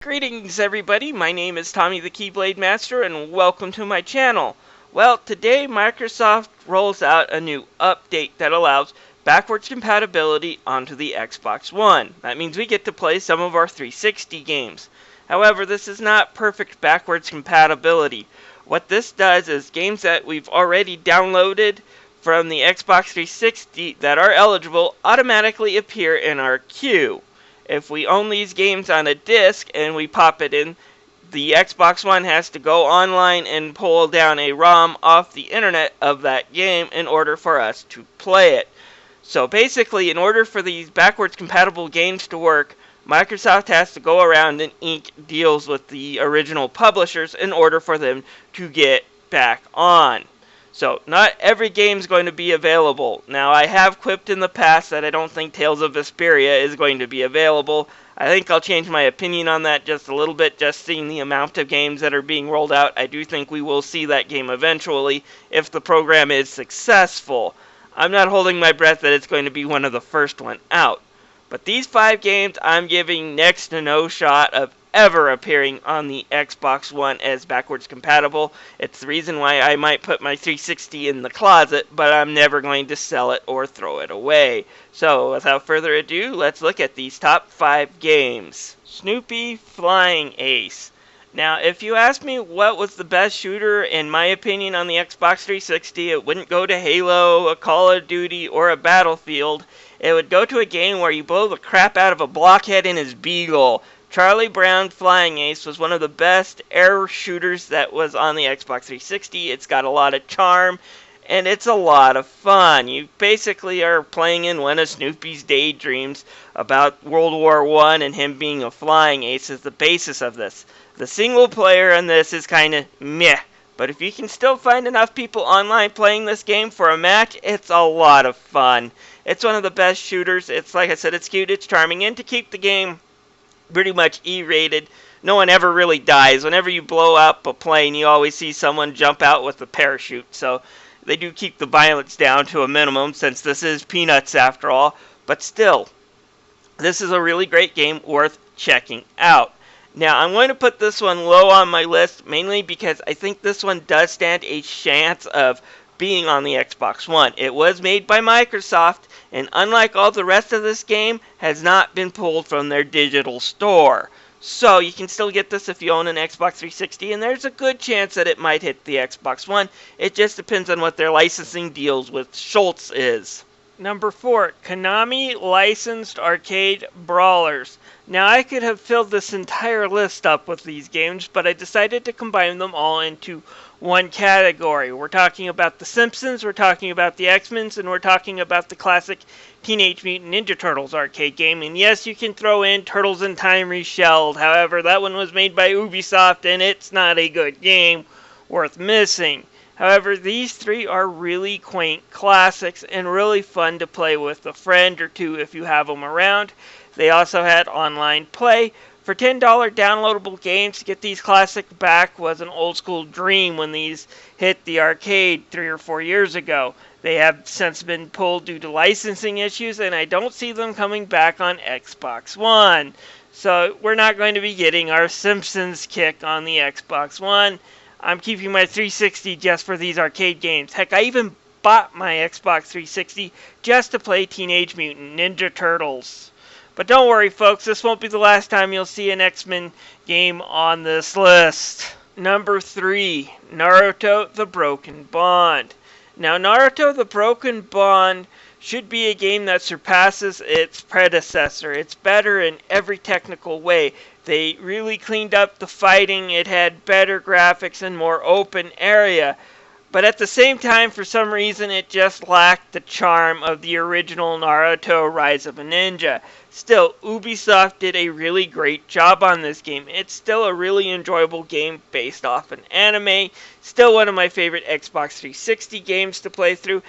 Greetings everybody, my name is Tommy the Keyblade Master and welcome to my channel. Well, today Microsoft rolls out a new update that allows backwards compatibility onto the Xbox One. That means we get to play some of our 360 games. However, this is not perfect backwards compatibility. What this does is games that we've already downloaded from the Xbox 360 that are eligible automatically appear in our queue. If we own these games on a disc and we pop it in, the Xbox One has to go online and pull down a ROM off the internet of that game in order for us to play it. So basically, in order for these backwards compatible games to work, Microsoft has to go around and ink deals with the original publishers in order for them to get back on. So, not every game is going to be available. Now, I have quipped in the past that I don't think Tales of Vesperia is going to be available. I think I'll change my opinion on that just a little bit, just seeing the amount of games that are being rolled out. I do think we will see that game eventually, if the program is successful. I'm not holding my breath that it's going to be one of the first one out. But these 5 games, I'm giving next to no shot of ever appearing on the Xbox One as backwards compatible. It's the reason why I might put my 360 in the closet, but I'm never going to sell it or throw it away. So, without further ado, let's look at these top 5 games. Snoopy Flying Ace. Now, if you ask me what was the best shooter, in my opinion, on the Xbox 360, it wouldn't go to Halo, a Call of Duty, or a Battlefield. It would go to a game where you blow the crap out of a blockhead in his beagle. Charlie Brown Flying Ace was one of the best air shooters that was on the Xbox 360. It's got a lot of charm, and it's a lot of fun. You basically are playing in one of Snoopy's daydreams about World War I, and him being a flying ace is the basis of this. The single player in this is kind of meh, but if you can still find enough people online playing this game for a match, it's a lot of fun. It's one of the best shooters. It's, like I said, it's cute, it's charming, and to keep the game pretty much E-rated, no one ever really dies. Whenever you blow up a plane, you always see someone jump out with a parachute. So they do keep the violence down to a minimum, since this is Peanuts after all. But still, this is a really great game worth checking out. Now, I'm going to put this one low on my list, mainly because I think this one does stand a chance of being on the Xbox One. It was made by Microsoft, and unlike all the rest of this game, has not been pulled from their digital store. So you can still get this if you own an Xbox 360, and there's a good chance that it might hit the Xbox One. It just depends on what their licensing deals with Schultz is. Number 4, Konami licensed arcade brawlers. Now, I could have filled this entire list up with these games, but I decided to combine them all into one category. We're talking about The Simpsons, we're talking about the X-Men, and we're talking about the classic Teenage Mutant Ninja Turtles arcade game. And yes, you can throw in Turtles in Time Reshelled. However, that one was made by Ubisoft, and it's not a good game worth missing. However, these 3 are really quaint classics and really fun to play with a friend or two if you have them around. They also had online play. For $10 downloadable games, to get these classics back was an old school dream when these hit the arcade 3 or 4 years ago. They have since been pulled due to licensing issues, and I don't see them coming back on Xbox One. So we're not going to be getting our Simpsons kick on the Xbox One. I'm keeping my 360 just for these arcade games. Heck, I even bought my Xbox 360 just to play Teenage Mutant Ninja Turtles. But don't worry, folks, this won't be the last time you'll see an X-Men game on this list. Number 3, Naruto The Broken Bond. Now, Naruto The Broken Bond should be a game that surpasses its predecessor. It's better in every technical way. They really cleaned up the fighting, it had better graphics and more open area. But at the same time, for some reason, it just lacked the charm of the original Naruto Rise of a Ninja. Still, Ubisoft did a really great job on this game. It's still a really enjoyable game based off an anime. Still one of my favorite Xbox 360 games to play through.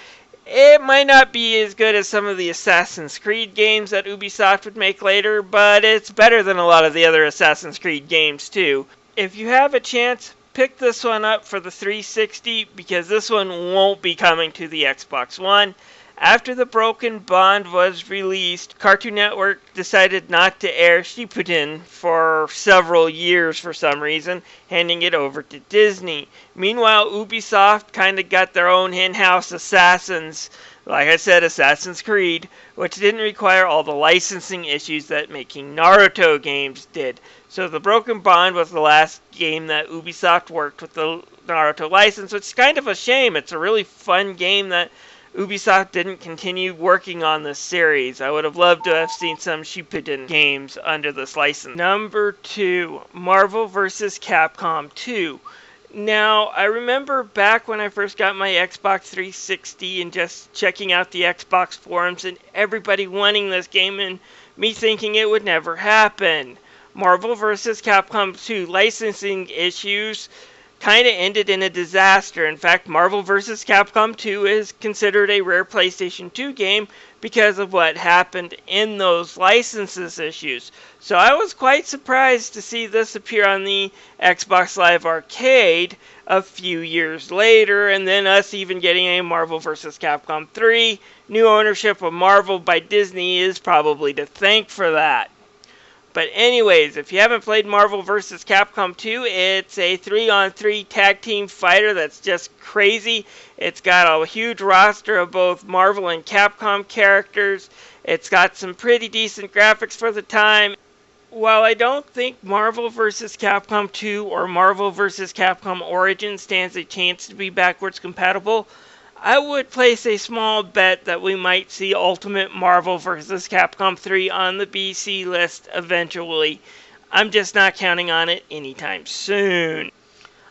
It might not be as good as some of the Assassin's Creed games that Ubisoft would make later, but it's better than a lot of the other Assassin's Creed games too. If you have a chance, pick this one up for the 360 because this one won't be coming to the Xbox One. After The Broken Bond was released, Cartoon Network decided not to air Shippuden for several years for some reason, handing it over to Disney. Meanwhile, Ubisoft kind of got their own in-house Assassins, like I said, Assassin's Creed, which didn't require all the licensing issues that making Naruto games did. So The Broken Bond was the last game that Ubisoft worked with the Naruto license, which is kind of a shame. It's a really fun game that Ubisoft didn't continue working on this series. I would have loved to have seen some Shippuden games under this license. Number 2, Marvel vs. Capcom 2. Now, I remember back when I first got my Xbox 360 and just checking out the Xbox forums and everybody wanting this game and me thinking it would never happen. Marvel vs. Capcom 2 licensing issues kind of ended in a disaster. In fact, Marvel vs. Capcom 2 is considered a rare PlayStation 2 game because of what happened in those licenses issues. So I was quite surprised to see this appear on the Xbox Live Arcade a few years later, and then us even getting a Marvel vs. Capcom 3. New ownership of Marvel by Disney is probably to thank for that. But anyways, if you haven't played Marvel vs. Capcom 2, it's a 3-on-3 tag team fighter that's just crazy. It's got a huge roster of both Marvel and Capcom characters. It's got some pretty decent graphics for the time. While I don't think Marvel vs. Capcom 2 or Marvel vs. Capcom Origins stands a chance to be backwards compatible, I would place a small bet that we might see Ultimate Marvel vs. Capcom 3 on the BC list eventually. I'm just not counting on it anytime soon.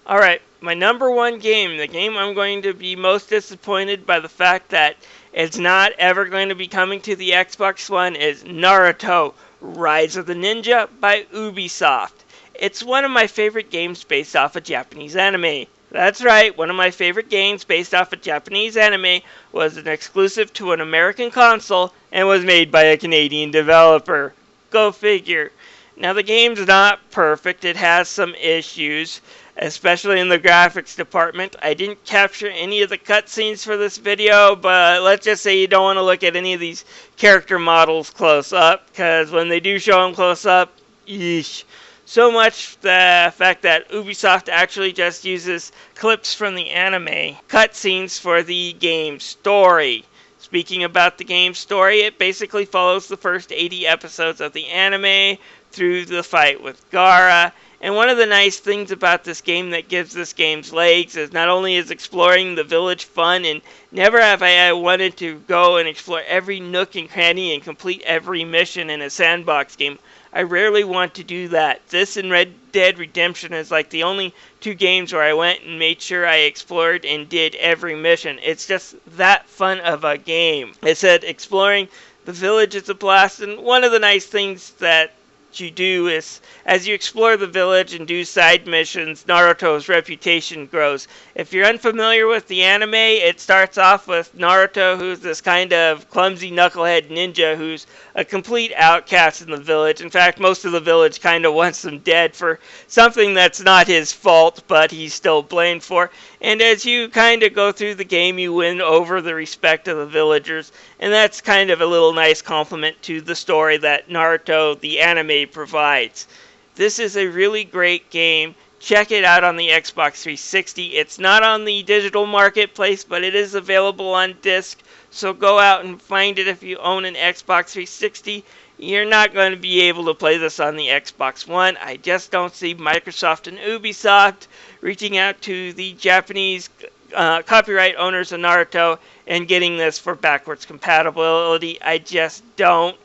Alright, my number 1 game, the game I'm going to be most disappointed by the fact that it's not ever going to be coming to the Xbox One, is Naruto Rise of the Ninja by Ubisoft. It's one of my favorite games based off of Japanese anime. That's right, one of my favorite games based off of Japanese anime was an exclusive to an American console and was made by a Canadian developer. Go figure. Now the game's not perfect, it has some issues, especially in the graphics department. I didn't capture any of the cutscenes for this video, but let's just say you don't want to look at any of these character models close up, because when they do show them close up, yeesh. So much the fact that Ubisoft actually just uses clips from the anime cutscenes for the game story. Speaking about the game story, it basically follows the first 80 episodes of the anime through the fight with Gaara. And one of the nice things about this game that gives this game's legs is not only is exploring the village fun, and never have I wanted to go and explore every nook and cranny and complete every mission in a sandbox game. I rarely want to do that. This and Red Dead Redemption is like the only 2 games where I went and made sure I explored and did every mission. It's just that fun of a game. I said exploring the village is a blast, and one of the nice things that you do is, as you explore the village and do side missions, Naruto's reputation grows. If you're unfamiliar with the anime, it starts off with Naruto, who's this kind of clumsy knucklehead ninja who's a complete outcast in the village. In fact, most of the village kind of wants him dead for something that's not his fault, but he's still blamed for. And as you kind of go through the game, you win over the respect of the villagers, and that's kind of a little nice compliment to the story that Naruto, the anime, provides. This is a really great game. Check it out on the Xbox 360. It's not on the digital marketplace, but it is available on disc, so go out and find it if you own an Xbox 360. You're not going to be able to play this on the Xbox One. I just don't see Microsoft and Ubisoft reaching out to the Japanese copyright owners of Naruto and getting this for backwards compatibility. I just don't.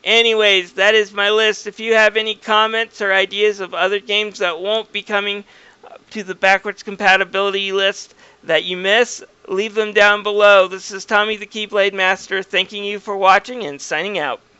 Anyways, that is my list. If you have any comments or ideas of other games that won't be coming to the backwards compatibility list that you miss, leave them down below. This is Tommy the Keyblade Master, thanking you for watching and signing out.